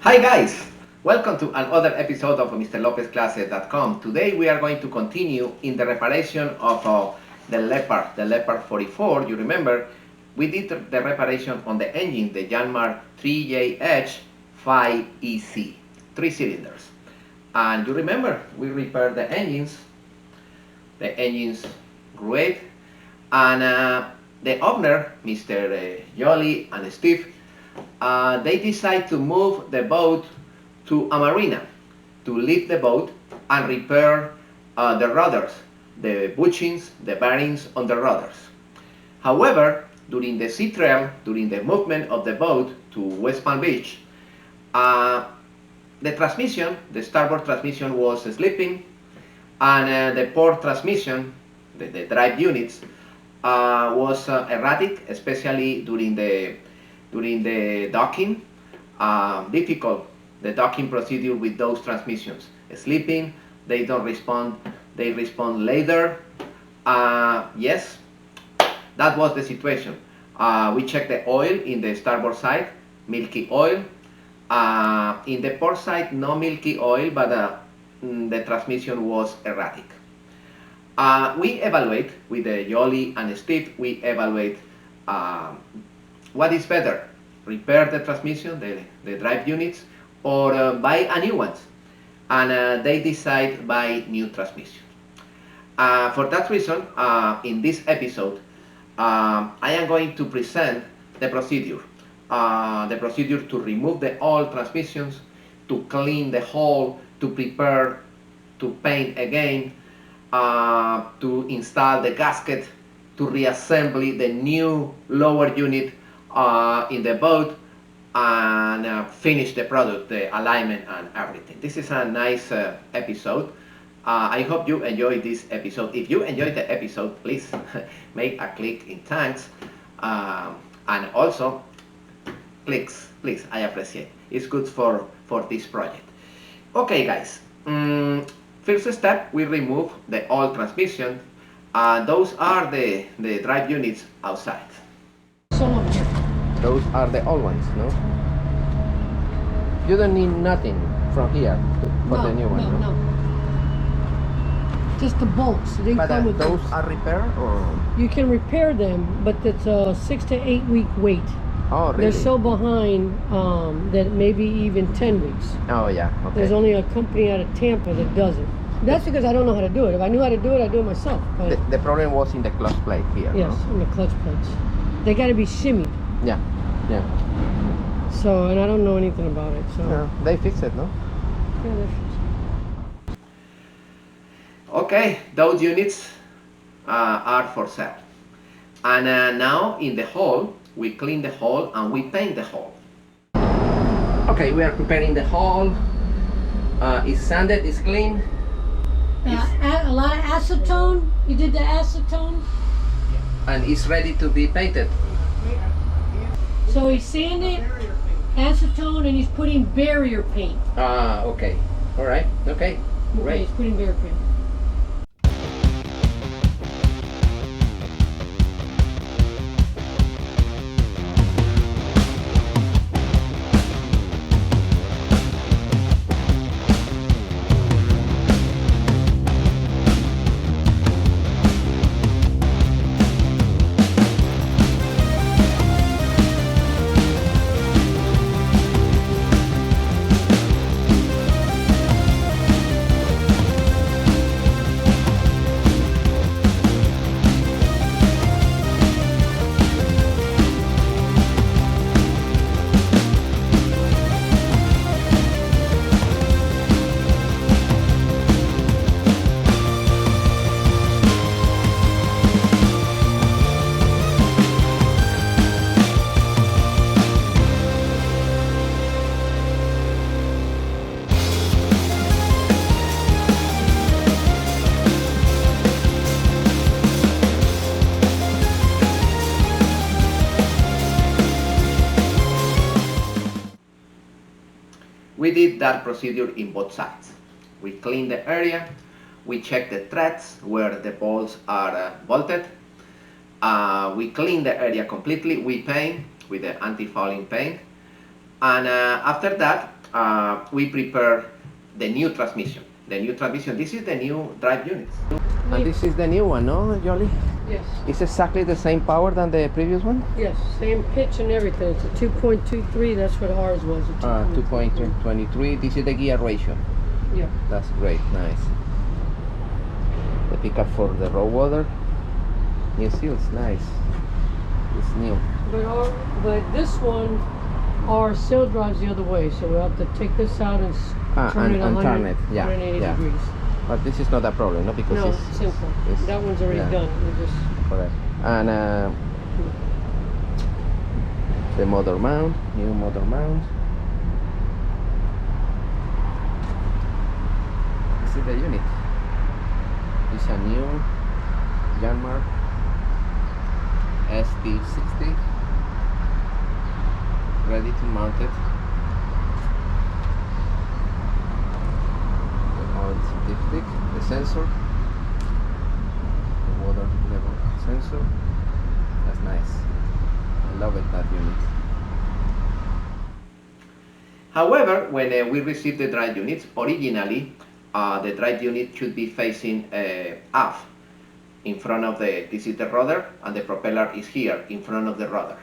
Hi guys! Welcome to another episode of MrLopezClasses.com. Today we are going to continue in the reparation of the Leopard 44. You remember we did the reparation on the engine, the Yanmar 3JH5EC, 3 cylinders. And you remember we repaired the engines great, and the owner, Mr. Jolly and Steve, they decide to move the boat to a marina to lift the boat and repair the rudders, the bushings, the bearings on the rudders. However, during the sea trail, during the movement of the boat to West Palm Beach, the transmission, the starboard transmission was slipping, and the port transmission, the drive units, was erratic, especially during the docking. Difficult, the docking procedure with those transmissions. Sleeping, they don't respond, they respond later. Yes, that was the situation. We checked the oil in the starboard side, milky oil. In the port side, no milky oil, but the transmission was erratic. We evaluate with the Jolly and Steve, we evaluate what is better, repair the transmission, the drive units, or buy a new ones. And they decide buy new transmission. For that reason, in this episode, I am going to present the procedure to remove the old transmissions, to clean the hull, to prepare, to paint again, to install the gasket, to reassemble the new lower unit in the boat, and finish the product, the alignment and everything. This is a nice episode. I hope you enjoyed this episode. If you enjoyed the episode, please make a click in thanks, and also clicks, please, I appreciate. It's good for this project. Okay guys, first step, we remove the old transmission. Those are the drive units outside. Those are the old ones, no? You don't need nothing from here for the new one, no? Just the bolts. They But come with those bolts. are repaired, or? You can repair them, but it's a 6 to 8 week wait. Oh, really? They're so behind that maybe even 10 weeks. Oh, yeah, okay. There's only a company out of Tampa that does it. That's because I don't know how to do it. If I knew how to do it, I'd do it myself. But The problem was in the clutch plate here, yes, no? in the clutch plates. They got to be shimmied. Yeah, yeah. So, and I don't know anything about it. So, Yeah, they fix it, no? yeah, they're- Okay, those units are for sale. And now in the hull, we clean the hull and we paint the hull. Okay, we are preparing the hull. It's sanded, it's clean. a lot of acetone. You did the acetone. And it's ready to be painted. So he's sanding acetone and he's putting barrier paint. Okay. All right. Okay. Okay, Great. he's putting barrier paint. We did that procedure in both sides. We clean the area, we check the threads where the bolts are bolted, we clean the area completely, we paint with the anti-fouling paint, and after that we prepare the new transmission. The new transmission, this is the new drive unit. And this is the new one, no, Jolly? Yes. It's exactly the same power than the previous one? Yes, same pitch and everything. It's a 2.23, that's what ours was. 2.23, this is the gear ratio. Yeah. That's great, nice. The pickup for the raw water. New seals, nice. It's new. But this one, our seal drives the other way, so we have to take this out and turn it 180 degrees. But this is not a problem, no? Because No, it's simple. That one's already done. We just correct. And the motor mount, new motor mount. This is the unit. It's a new Yanmar ST60, ready to mount it. The oil certificate, the sensor, the water level sensor. That's nice. I love it, that unit. However, when we received the drive units, originally the drive unit should be facing up in front of this is the rudder, and the propeller is here in front of the rudder.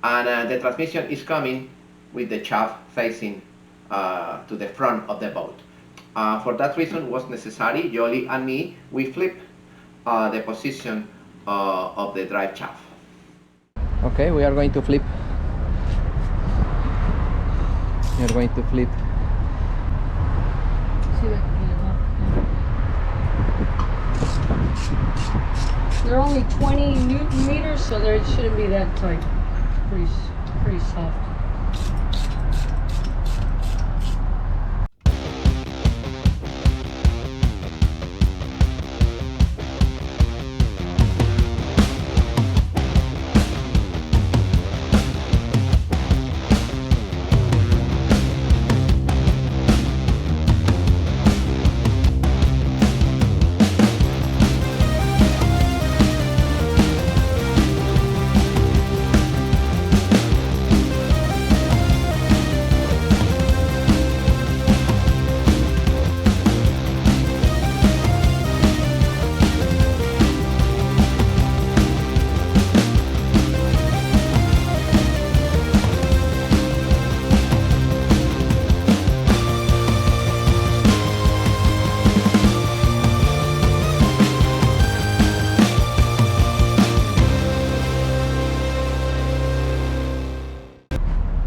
And the transmission is coming with the shaft facing to the front of the boat. For that reason, it was necessary, Jolly and me, we flip the position of the drive shaft. Okay, we are going to flip. We are going to flip. see if I can get it up. They're only 20 Newton meters, so they shouldn't be that tight. Pretty soft.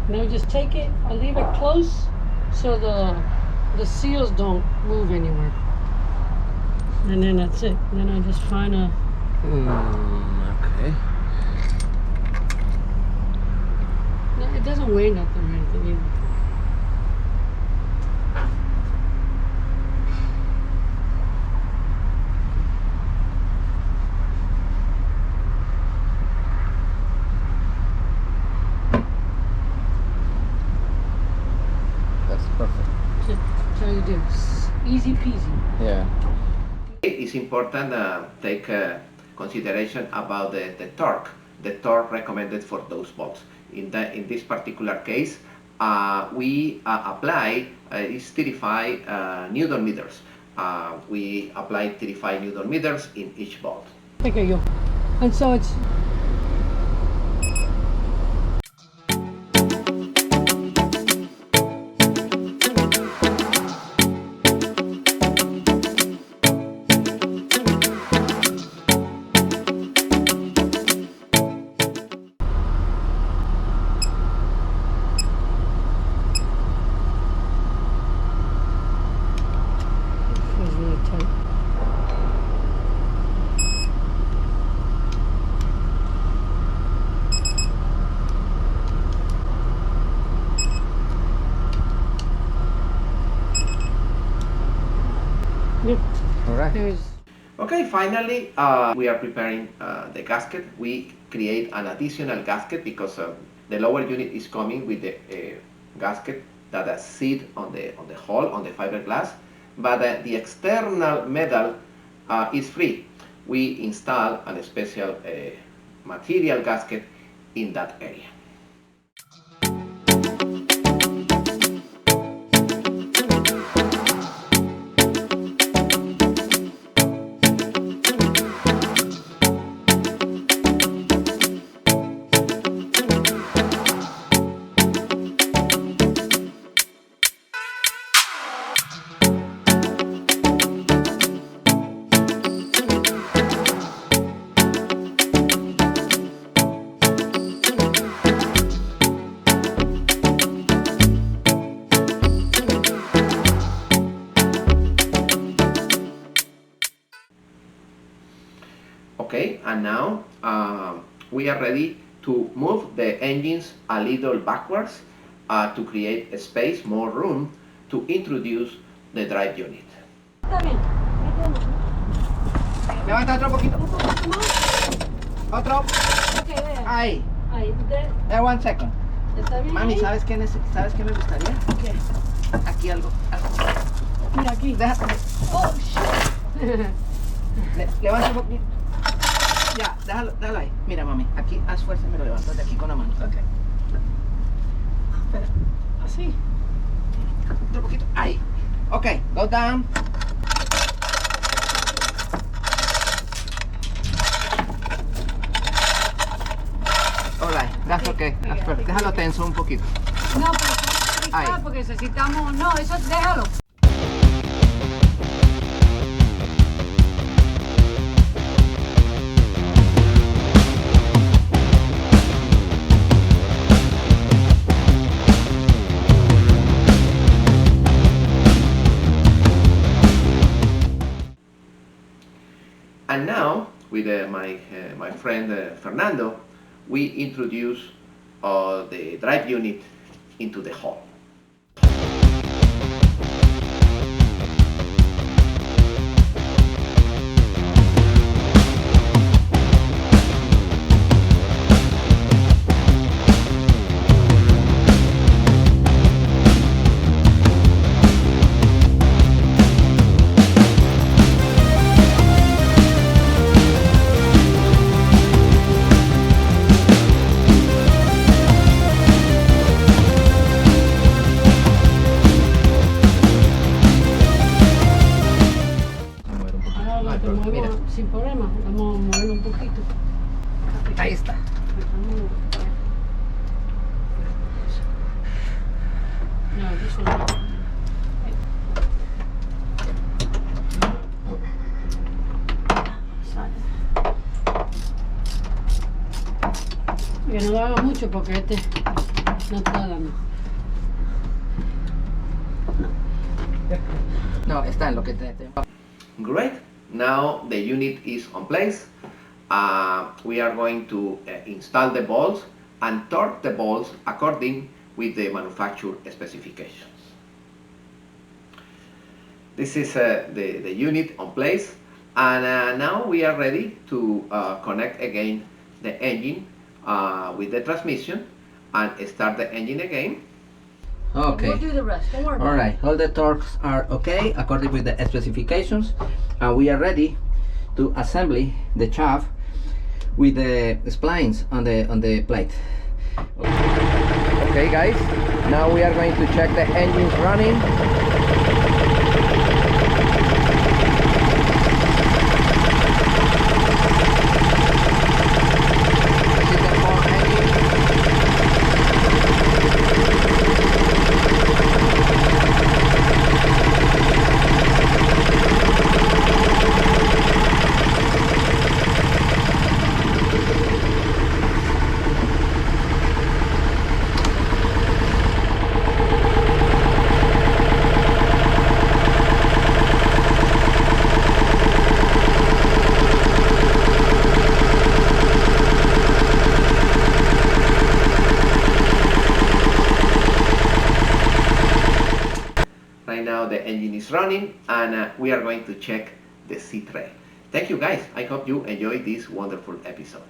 Now just take it, I leave it close so the seals don't move anywhere. And then that's it. Then I just find a... Okay. No, it doesn't weigh nothing or anything either. Perfect. Just how you do. Easy peasy. Yeah. It's important to take consideration about the torque. The torque recommended for those bolts. In this particular case, we apply is 35 Newton meters. We apply 35 Newton meters in each bolt. Okay, you. And so it's... Yep. All right. Okay, finally, we are preparing the gasket. We create an additional gasket because the lower unit is coming with the gasket that sit on the hull, on the fiberglass, but the external metal is free. We install a special material gasket in that area. we are ready to move the engines a little backwards to create a space, more room to introduce the drive unit. Está bien. Levanta otro poquito. Un poquito más. Otro. Ok, vea. Ahí. Ahí. One second. ¿Está bien? Mami, ahí? ¿sabes qué me gustaría? ¿Qué? Aquí algo. Mira aquí. Déjame. Oh, shit. Levanta un poquito. Ya, déjalo ahí. Mira, mami, aquí haz fuerza y me lo levantas de aquí con la mano. Ok. Espera, Así. otro poquito. Ahí. Ok, go down. Alright, that's okay. That's perfect. Déjalo tenso un poquito. No, pero Ahí. porque necesitamos. No, eso déjalo. And now, with my friend Fernando, we introduce the drive unit into the hull. Ahora lo muevo Mira. sin problema. Vamos a moverlo un poquito. Ahí está. No, this one. Que no lo haga mucho porque este no está dando. No, está en lo que te... Great. Now the unit is on place. We are going to install the bolts and torque the bolts according with the manufacturer specifications. This is the unit on place, and now we are ready to connect again the engine with the transmission and start the engine again. Okay. We'll do the rest. Don't worry about All right, all the torques are okay according with the specifications, and we are ready to assemble the shaft with the splines on the plate. Okay guys, now we are going to check the engines running. This is the four engine. Right now the engine is running, and we are going to check the seat tray. Thank you guys. I hope you enjoyed this wonderful episode.